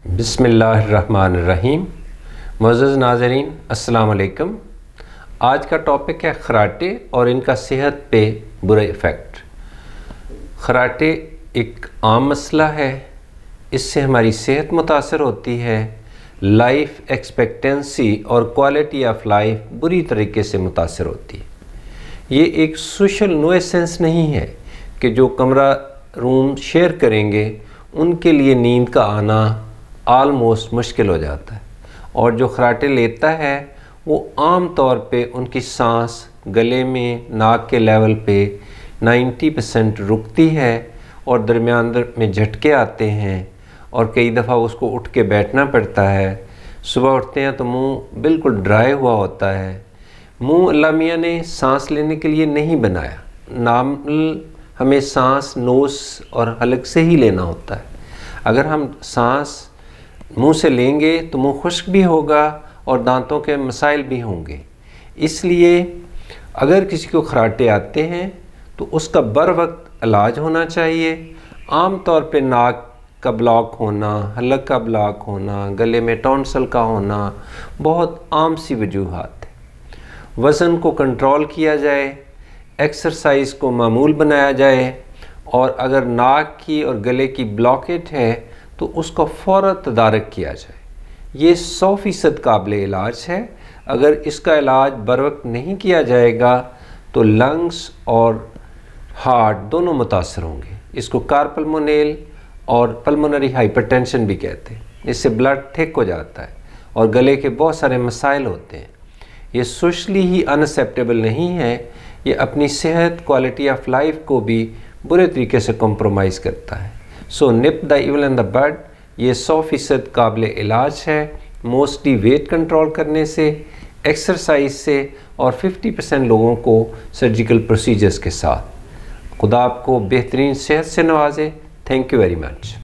بسم اللہ الرحمن الرحیم۔ معزز ناظرین السلام علیکم۔ آج کا ٹاپک ہے خراٹے اور ان کا صحت پہ برے ایفیکٹ۔ خراٹے ایک عام مسئلہ ہے، اس سے ہماری صحت متاثر ہوتی ہے، لائف ایکسپیکٹنسی اور کوالٹی آف لائف بری طریقے سے متاثر ہوتی ہے۔ یہ ایک سوشل نوئسنس نہیں ہے کہ جو کمرہ روم شیئر کریں گے ان کے لیے نیند کا آنا آلموسٹ مشکل ہو جاتا ہے، اور جو خراٹے لیتا ہے وہ عام طور پہ ان کی سانس گلے میں ناک کے لیول پہ 90% رکتی ہے اور درمیان میں جھٹکے آتے ہیں، اور کئی دفعہ اس کو اٹھ کے بیٹھنا پڑتا ہے۔ صبح اٹھتے ہیں تو منہ بالکل ڈرائی ہوا ہوتا ہے۔ منہ اللہ میاں نے سانس لینے کے لیے نہیں بنایا، نارمل ہمیں سانس نوز اور حلق سے ہی لینا ہوتا ہے۔ اگر ہم سانس منہ سے لیں گے تو منہ خشک بھی ہوگا اور دانتوں کے مسائل بھی ہوں گے۔ اس لیے اگر کسی کو خراٹے آتے ہیں تو اس کا بر وقت علاج ہونا چاہیے۔ عام طور پہ ناک کا بلاک ہونا، حلق کا بلاک ہونا، گلے میں ٹونسل کا ہونا بہت عام سی وجوہات ہے۔ وزن کو کنٹرول کیا جائے، ایکسرسائز کو معمول بنایا جائے، اور اگر ناک کی اور گلے کی بلاکیٹ ہے تو اس کو فوراً تدارک کیا جائے۔ یہ 100% قابل علاج ہے۔ اگر اس کا علاج بروقت نہیں کیا جائے گا تو لنگز اور ہارٹ دونوں متاثر ہوں گے۔ اس کو کارپلمونیل اور پلمونری ہائپر ٹینشن بھی کہتے ہیں۔ اس سے بلڈ تھک ہو جاتا ہے اور گلے کے بہت سارے مسائل ہوتے ہیں۔ یہ سوشلی ہی اناسیپٹیبل نہیں ہے، یہ اپنی صحت، کوالٹی آف لائف کو بھی برے طریقے سے کمپرومائز کرتا ہے۔ سو نپ دا ایول ان دا بڈ، یہ 100% قابل علاج ہے، موسٹلی ویٹ کنٹرول کرنے سے، ایکسرسائز سے، اور 50% لوگوں کو سرجیکل پروسیجرز کے ساتھ۔ خدا آپ کو بہترین صحت سے نوازے۔ Thank you very much.